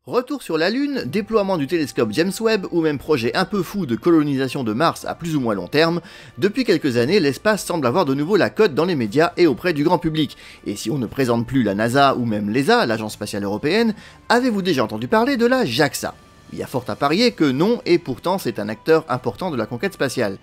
Retour sur la Lune, déploiement du télescope James Webb ou même projet un peu fou de colonisation de Mars à plus ou moins long terme, depuis quelques années l'espace semble avoir de nouveau la cote dans les médias et auprès du grand public. Et si on ne présente plus la NASA ou même l'ESA, l'Agence spatiale européenne, avez-vous déjà entendu parler de la JAXA ? Il y a fort à parier que non, et pourtant c'est un acteur important de la conquête spatiale.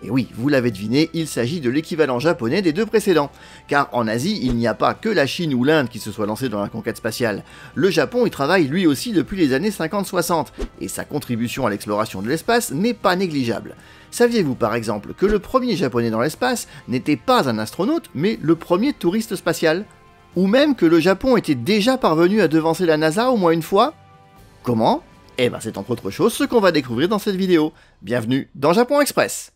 Et oui, vous l'avez deviné, il s'agit de l'équivalent japonais des deux précédents. Car en Asie, il n'y a pas que la Chine ou l'Inde qui se soient lancés dans la conquête spatiale. Le Japon y travaille lui aussi depuis les années 50-60, et sa contribution à l'exploration de l'espace n'est pas négligeable. Saviez-vous par exemple que le premier japonais dans l'espace n'était pas un astronaute, mais le premier touriste spatial ? Ou même que le Japon était déjà parvenu à devancer la NASA au moins une fois ? Comment ? Eh ben c'est entre autres choses ce qu'on va découvrir dans cette vidéo. Bienvenue dans Japon Express.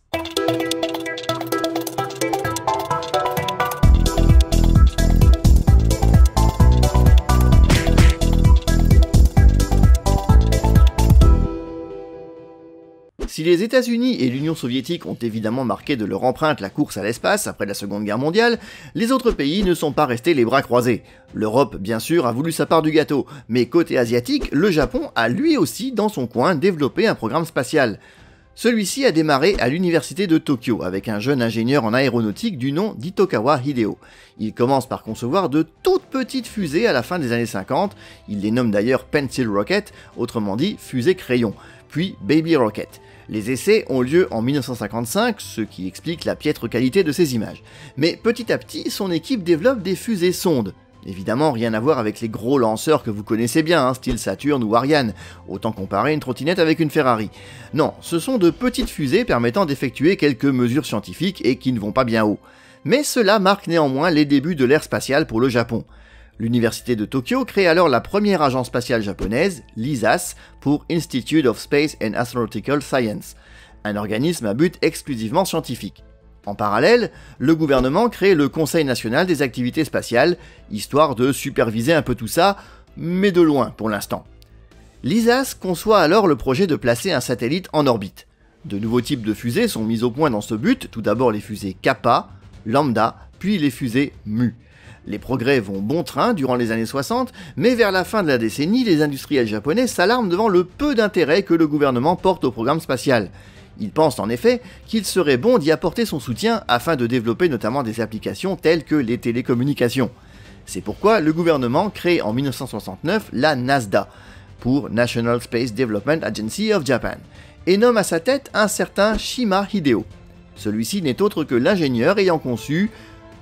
Si les États-Unis et l'Union soviétique ont évidemment marqué de leur empreinte la course à l'espace après la Seconde Guerre mondiale, les autres pays ne sont pas restés les bras croisés. L'Europe, bien sûr, a voulu sa part du gâteau, mais côté asiatique, le Japon a lui aussi, dans son coin, développé un programme spatial. Celui-ci a démarré à l'université de Tokyo avec un jeune ingénieur en aéronautique du nom d'Itokawa Hideo. Il commence par concevoir de toutes petites fusées à la fin des années 50, il les nomme d'ailleurs Pencil Rocket, autrement dit fusée crayon, puis Baby Rocket. Les essais ont lieu en 1955, ce qui explique la piètre qualité de ces images. Mais petit à petit, son équipe développe des fusées sondes. Évidemment, rien à voir avec les gros lanceurs que vous connaissez bien, style Saturn ou Ariane, autant comparer une trottinette avec une Ferrari. Non, ce sont de petites fusées permettant d'effectuer quelques mesures scientifiques et qui ne vont pas bien haut. Mais cela marque néanmoins les débuts de l'ère spatiale pour le Japon. L'université de Tokyo crée alors la première agence spatiale japonaise, l'ISAS, pour Institute of Space and Astronautical Science, un organisme à but exclusivement scientifique. En parallèle, le gouvernement crée le Conseil national des activités spatiales, histoire de superviser un peu tout ça, mais de loin pour l'instant. L'ISAS conçoit alors le projet de placer un satellite en orbite. De nouveaux types de fusées sont mis au point dans ce but, tout d'abord les fusées Kappa, Lambda, puis les fusées Mu. Les progrès vont bon train durant les années 60, mais vers la fin de la décennie, les industriels japonais s'alarment devant le peu d'intérêt que le gouvernement porte au programme spatial. Ils pensent en effet qu'il serait bon d'y apporter son soutien afin de développer notamment des applications telles que les télécommunications. C'est pourquoi le gouvernement crée en 1969 la NASDA, pour National Space Development Agency of Japan, et nomme à sa tête un certain Shima Hideo. Celui-ci n'est autre que l'ingénieur ayant conçu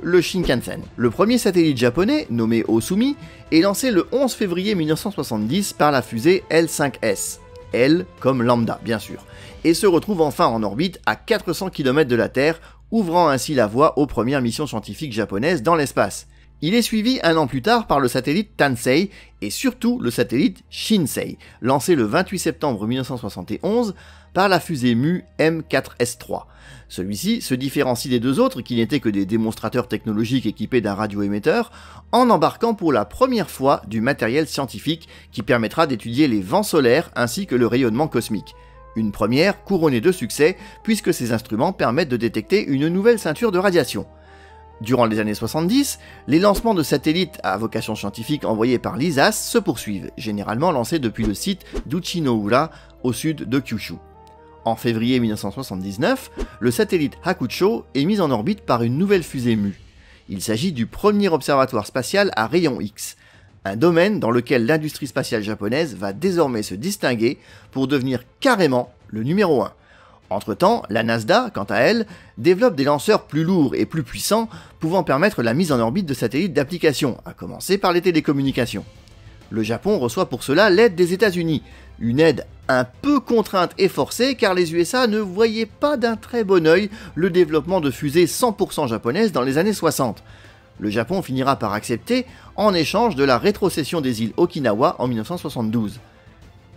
le Shinkansen. Le premier satellite japonais, nommé Osumi, est lancé le 11 février 1970 par la fusée L5S, L comme lambda bien sûr, et se retrouve enfin en orbite à 400 km de la Terre, ouvrant ainsi la voie aux premières missions scientifiques japonaises dans l'espace. Il est suivi un an plus tard par le satellite Tansei et surtout le satellite Shinsei, lancé le 28 septembre 1971 par la fusée Mu M4S3. Celui-ci se différencie des deux autres qui n'étaient que des démonstrateurs technologiques équipés d'un radioémetteur, en embarquant pour la première fois du matériel scientifique qui permettra d'étudier les vents solaires ainsi que le rayonnement cosmique. Une première couronnée de succès puisque ces instruments permettent de détecter une nouvelle ceinture de radiation. Durant les années 70, les lancements de satellites à vocation scientifique envoyés par l'ISAS se poursuivent, généralement lancés depuis le site d'Uchinoura au sud de Kyushu. En février 1979, le satellite Hakucho est mis en orbite par une nouvelle fusée Mu. Il s'agit du premier observatoire spatial à rayon X, un domaine dans lequel l'industrie spatiale japonaise va désormais se distinguer pour devenir carrément le numéro 1. Entre-temps, la NASDA, quant à elle, développe des lanceurs plus lourds et plus puissants, pouvant permettre la mise en orbite de satellites d'application, à commencer par les télécommunications. Le Japon reçoit pour cela l'aide des États-Unis, une aide un peu contrainte et forcée car les USA ne voyaient pas d'un très bon œil le développement de fusées 100% japonaises dans les années 60. Le Japon finira par accepter en échange de la rétrocession des îles Okinawa en 1972.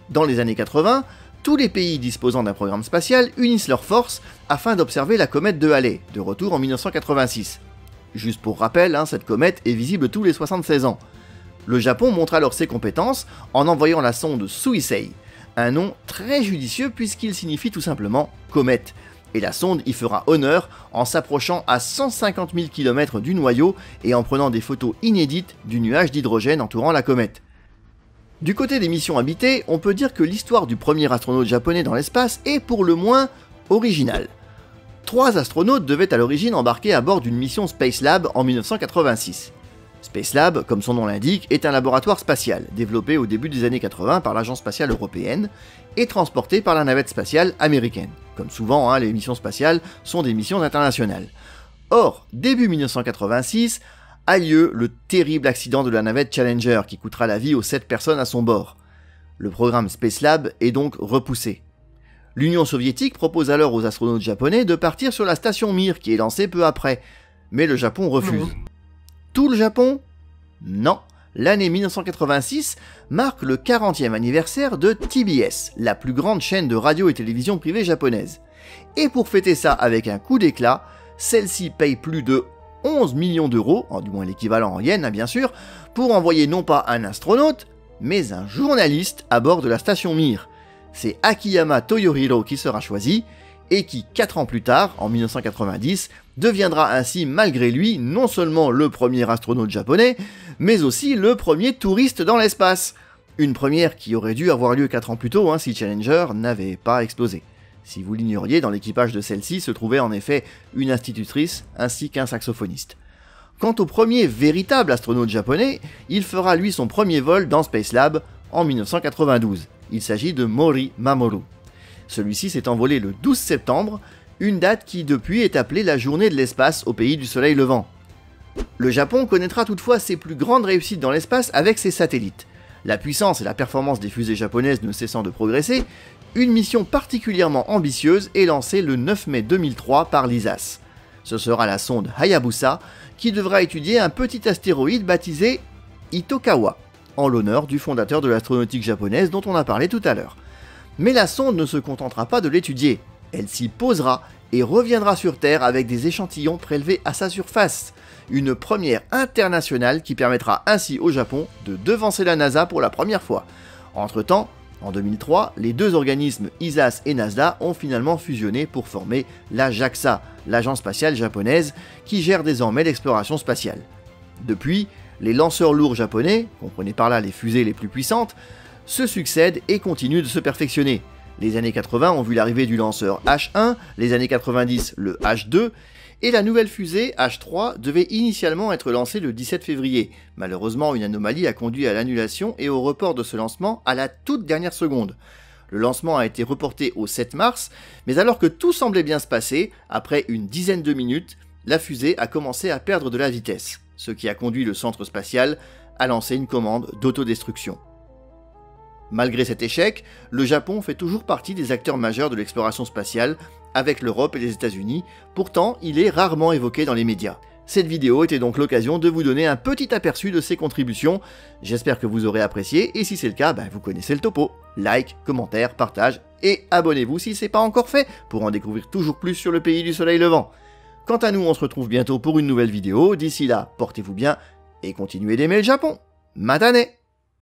Dans les années 80, tous les pays disposant d'un programme spatial unissent leurs forces afin d'observer la comète de Halley, de retour en 1986. Juste pour rappel, cette comète est visible tous les 76 ans. Le Japon montre alors ses compétences en envoyant la sonde Suisei, un nom très judicieux puisqu'il signifie tout simplement comète, et la sonde y fera honneur en s'approchant à 150 000 km du noyau et en prenant des photos inédites du nuage d'hydrogène entourant la comète. Du côté des missions habitées, on peut dire que l'histoire du premier astronaute japonais dans l'espace est pour le moins originale. 3 astronautes devaient à l'origine embarquer à bord d'une mission Spacelab en 1986. Spacelab, comme son nom l'indique, est un laboratoire spatial, développé au début des années 80 par l'Agence spatiale européenne, et transporté par la navette spatiale américaine. Comme souvent, les missions spatiales sont des missions internationales. Or, début 1986, a lieu le terrible accident de la navette Challenger qui coûtera la vie aux 7 personnes à son bord. Le programme Spacelab est donc repoussé. L'Union soviétique propose alors aux astronautes japonais de partir sur la station Mir qui est lancée peu après, mais le Japon refuse. Tout le Japon? Non. L'année 1986 marque le 40e anniversaire de TBS, la plus grande chaîne de radio et télévision privée japonaise. Et pour fêter ça avec un coup d'éclat, celle-ci paye plus de 11 millions d'euros, du moins l'équivalent en yens bien sûr, pour envoyer non pas un astronaute, mais un journaliste à bord de la station Mir. C'est Akiyama Toyohiro qui sera choisi, et qui, 4 ans plus tard, en 1990, deviendra ainsi malgré lui non seulement le premier astronaute japonais, mais aussi le premier touriste dans l'espace. Une première qui aurait dû avoir lieu 4 ans plus tôt si Challenger n'avait pas explosé. Si vous l'ignoriez, dans l'équipage de celle-ci se trouvait en effet une institutrice ainsi qu'un saxophoniste. Quant au premier véritable astronaute japonais, il fera lui son premier vol dans Spacelab en 1992. Il s'agit de Mori Mamoru. Celui-ci s'est envolé le 12 septembre, une date qui depuis est appelée la journée de l'espace au pays du soleil levant. Le Japon connaîtra toutefois ses plus grandes réussites dans l'espace avec ses satellites. La puissance et la performance des fusées japonaises ne cessant de progresser, une mission particulièrement ambitieuse est lancée le 9 mai 2003 par l'ISAS. Ce sera la sonde Hayabusa qui devra étudier un petit astéroïde baptisé Itokawa, en l'honneur du fondateur de l'astronautique japonaise dont on a parlé tout à l'heure. Mais la sonde ne se contentera pas de l'étudier, elle s'y posera et reviendra sur Terre avec des échantillons prélevés à sa surface. Une première internationale qui permettra ainsi au Japon de devancer la NASA pour la première fois. Entre-temps, en 2003, les deux organismes ISAS et NASA ont finalement fusionné pour former la JAXA, l'agence spatiale japonaise, qui gère désormais l'exploration spatiale. Depuis, les lanceurs lourds japonais, comprenez par là les fusées les plus puissantes, se succèdent et continuent de se perfectionner. Les années 80 ont vu l'arrivée du lanceur H1, les années 90 le H2, et la nouvelle fusée H3 devait initialement être lancée le 17 février. Malheureusement, une anomalie a conduit à l'annulation et au report de ce lancement à la toute dernière seconde. Le lancement a été reporté au 7 mars, mais alors que tout semblait bien se passer, après une dizaine de minutes, la fusée a commencé à perdre de la vitesse, ce qui a conduit le centre spatial à lancer une commande d'autodestruction. Malgré cet échec, le Japon fait toujours partie des acteurs majeurs de l'exploration spatiale, avec l'Europe et les États-Unis, pourtant il est rarement évoqué dans les médias. Cette vidéo était donc l'occasion de vous donner un petit aperçu de ses contributions, j'espère que vous aurez apprécié, et si c'est le cas, vous connaissez le topo. Like, commentaire, partage, et abonnez-vous si c'est pas encore fait, pour en découvrir toujours plus sur le pays du soleil levant. Quant à nous, on se retrouve bientôt pour une nouvelle vidéo, d'ici là, portez-vous bien, et continuez d'aimer le Japon. Matane!